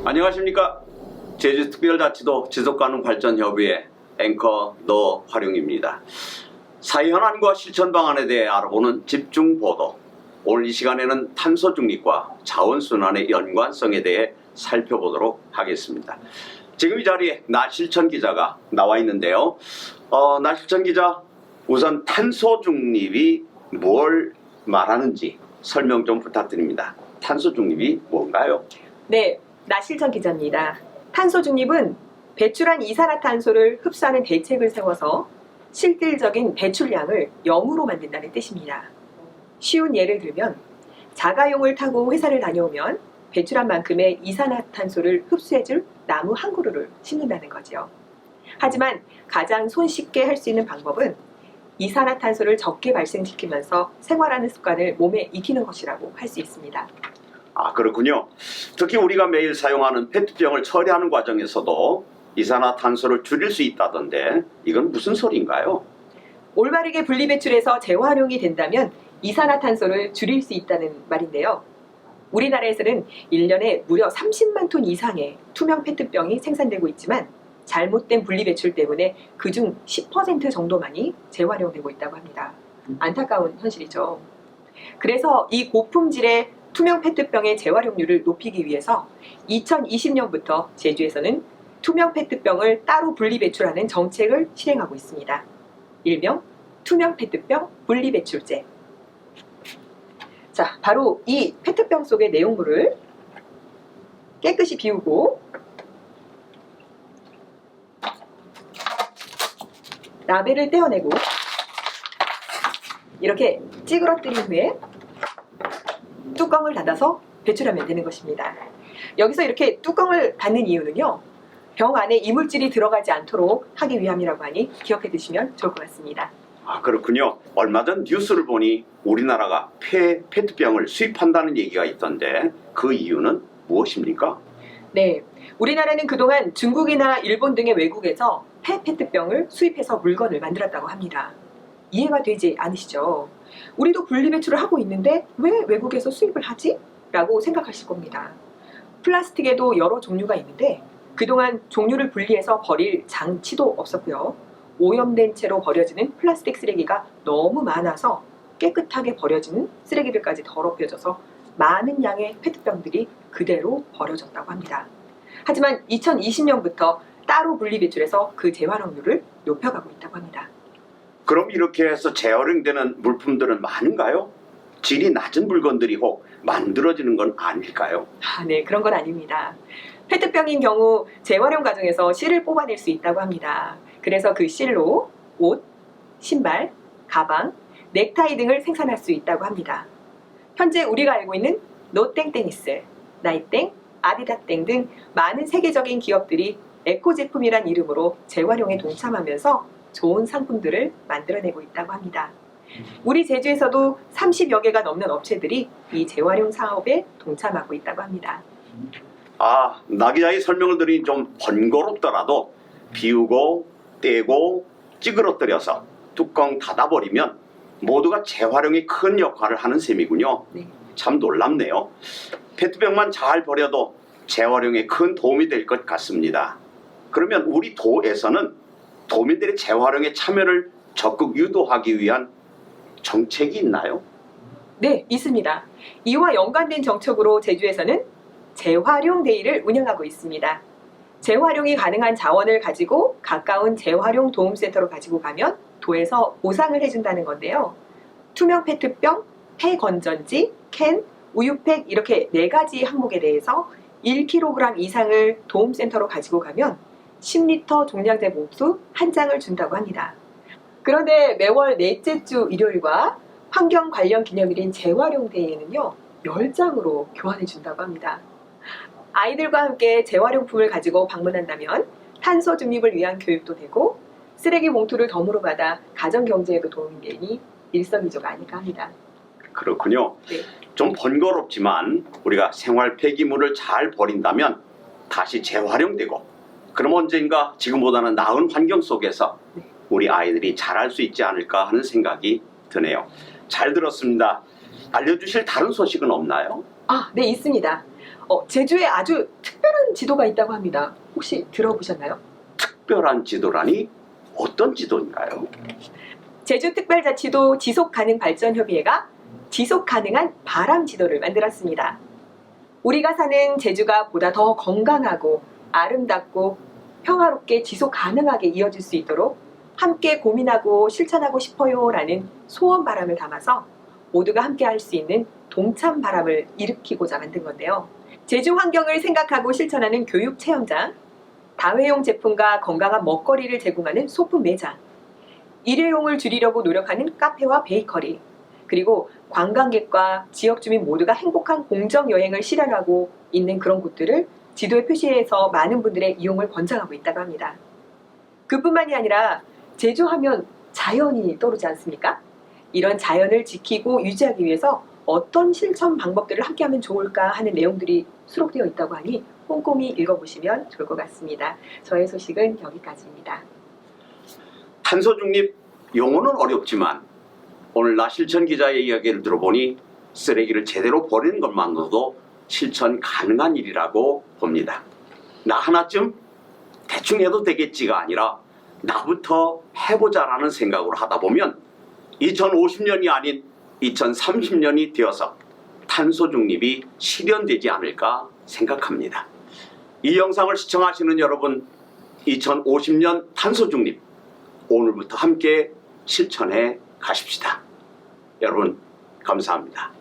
안녕하십니까. 제주특별자치도 지속가능발전협의회 앵커 노화룡입니다. 사회현안과 실천 방안에 대해 알아보는 집중보도. 오늘 이 시간에는 탄소 중립과 자원순환의 연관성에 대해 살펴보도록 하겠습니다. 지금 이 자리에 나실천 기자가 나와 있는데요. 나실천 기자, 우선 탄소 중립이 뭘 말하는지 설명 좀 부탁드립니다. 탄소 중립이 뭔가요? 네, 나실천 기자입니다. 탄소 중립은 배출한 이산화탄소를 흡수하는 대책을 세워서 실질적인 배출량을 0으로 만든다는 뜻입니다. 쉬운 예를 들면 자가용을 타고 회사를 다녀오면 배출한 만큼의 이산화탄소를 흡수해줄 나무 한 그루를 심는다는 거죠. 하지만 가장 손쉽게 할 수 있는 방법은 이산화탄소를 적게 발생시키면서 생활하는 습관을 몸에 익히는 것이라고 할 수 있습니다. 그렇군요. 특히 우리가 매일 사용하는 페트병을 처리하는 과정에서도 이산화탄소를 줄일 수 있다던데 이건 무슨 소리인가요? 올바르게 분리배출해서 재활용이 된다면 이산화탄소를 줄일 수 있다는 말인데요. 우리나라에서는 1년에 무려 30만 톤 이상의 투명 페트병이 생산되고 있지만 잘못된 분리배출 때문에 그중 10% 정도만이 재활용되고 있다고 합니다. 안타까운 현실이죠. 그래서 이 고품질의 투명 페트병의 재활용률을 높이기 위해서 2020년부터 제주에서는 투명 페트병을 따로 분리배출하는 정책을 실행하고 있습니다. 일명 투명 페트병 분리배출제. 자, 바로 이 페트병 속의 내용물을 깨끗이 비우고 라벨을 떼어내고 이렇게 찌그러뜨린 후에 뚜껑을 닫아서 배출하면 되는 것입니다. 여기서 이렇게 뚜껑을 닫는 이유는요, 병 안에 이물질이 들어가지 않도록 하기 위함이라고 하니 기억해 두시면 좋을 것 같습니다. 그렇군요. 얼마 전 뉴스를 보니 우리나라가 페트병을 수입한다는 얘기가 있던데 그 이유는 무엇입니까? 네, 우리나라는 그동안 중국이나 일본 등의 외국에서 페트병을 수입해서 물건을 만들었다고 합니다. 이해가 되지 않으시죠? 우리도 분리배출을 하고 있는데 왜 외국에서 수입을 하지? 라고 생각하실 겁니다. 플라스틱에도 여러 종류가 있는데 그동안 종류를 분리해서 버릴 장치도 없었고요. 오염된 채로 버려지는 플라스틱 쓰레기가 너무 많아서 깨끗하게 버려지는 쓰레기들까지 더럽혀져서 많은 양의 페트병들이 그대로 버려졌다고 합니다. 하지만 2020년부터 따로 분리배출해서 그 재활용률을 높여가고 있다고 합니다. 그럼 이렇게 해서 재활용되는 물품들은 많은가요? 질이 낮은 물건들이 혹 만들어지는 건 아닐까요? 네, 그런 건 아닙니다. 페트병인 경우 재활용 과정에서 실을 뽑아낼 수 있다고 합니다. 그래서 그 실로 옷, 신발, 가방, 넥타이 등을 생산할 수 있다고 합니다. 현재 우리가 알고 있는 노땡땡이스, 나이땡, 아디다땡 등 많은 세계적인 기업들이 에코 제품이란 이름으로 재활용에 동참하면서 좋은 상품들을 만들어내고 있다고 합니다. 우리 제주에서도 30여 개가 넘는 업체들이 이 재활용 사업에 동참하고 있다고 합니다. 나 기자의 설명을 들으니 좀 번거롭더라도 비우고 떼고 찌그러뜨려서 뚜껑 닫아버리면 모두가 재활용에 큰 역할을 하는 셈이군요. 네. 참 놀랍네요. 페트병만 잘 버려도 재활용에 큰 도움이 될 것 같습니다. 그러면 우리 도에서는 도민들의 재활용에 참여를 적극 유도하기 위한 정책이 있나요? 네, 있습니다. 이와 연관된 정책으로 제주에서는 재활용 데이를 운영하고 있습니다. 재활용이 가능한 자원을 가지고 가까운 재활용 도움센터로 가지고 가면 도에서 보상을 해준다는 건데요. 투명 페트병, 폐건전지, 캔, 우유팩 이렇게 4가지 항목에 대해서 1kg 이상을 도움센터로 가지고 가면 10리터 종량제 봉투 1장을 준다고 합니다. 그런데 매월 넷째 주 일요일과 환경 관련 기념일인 재활용 데이에는요, 10장으로 교환해 준다고 합니다. 아이들과 함께 재활용품을 가지고 방문한다면 탄소 중립을 위한 교육도 되고 쓰레기 봉투를 덤으로 받아 가정 경제에도 도움이 되니 일석이조가 아닐까 합니다. 그렇군요. 네. 좀 번거롭지만 우리가 생활 폐기물을 잘 버린다면 다시 재활용되고 그럼 언젠가 지금보다는 나은 환경 속에서 우리 아이들이 잘할 수 있지 않을까 하는 생각이 드네요. 잘 들었습니다. 알려주실 다른 소식은 없나요? 네, 있습니다. 제주에 아주 특별한 지도가 있다고 합니다. 혹시 들어보셨나요? 특별한 지도라니 어떤 지도인가요? 제주특별자치도 지속가능발전협의회가 지속가능한 바람 지도를 만들었습니다. 우리가 사는 제주가 보다 더 건강하고 아름답고 평화롭게 지속가능하게 이어질 수 있도록 함께 고민하고 실천하고 싶어요라는 소원 바람을 담아서 모두가 함께 할 수 있는 동참 바람을 일으키고자 만든 건데요. 제주 환경을 생각하고 실천하는 교육 체험장, 다회용 제품과 건강한 먹거리를 제공하는 소품 매장, 일회용을 줄이려고 노력하는 카페와 베이커리, 그리고 관광객과 지역 주민 모두가 행복한 공정 여행을 실현하고 있는 그런 곳들을 지도에 표시해서 많은 분들의 이용을 권장하고 있다고 합니다. 그뿐만이 아니라 제주하면 자연이 떠오르지 않습니까? 이런 자연을 지키고 유지하기 위해서 어떤 실천 방법들을 함께하면 좋을까 하는 내용들이 수록되어 있다고 하니 꼼꼼히 읽어보시면 좋을 것 같습니다. 저의 소식은 여기까지입니다. 탄소 중립 용어는 어렵지만 오늘 나 실천 기자의 이야기를 들어보니 쓰레기를 제대로 버리는 것만으로도 실천 가능한 일이라고 봅니다. 나 하나쯤 대충 해도 되겠지가 아니라 나부터 해보자라는 생각으로 하다 보면 2050년이 아닌 2030년이 되어서 탄소 중립이 실현되지 않을까 생각합니다. 이 영상을 시청하시는 여러분, 2050년 탄소 중립 오늘부터 함께 실천해 가십시다. 여러분, 감사합니다.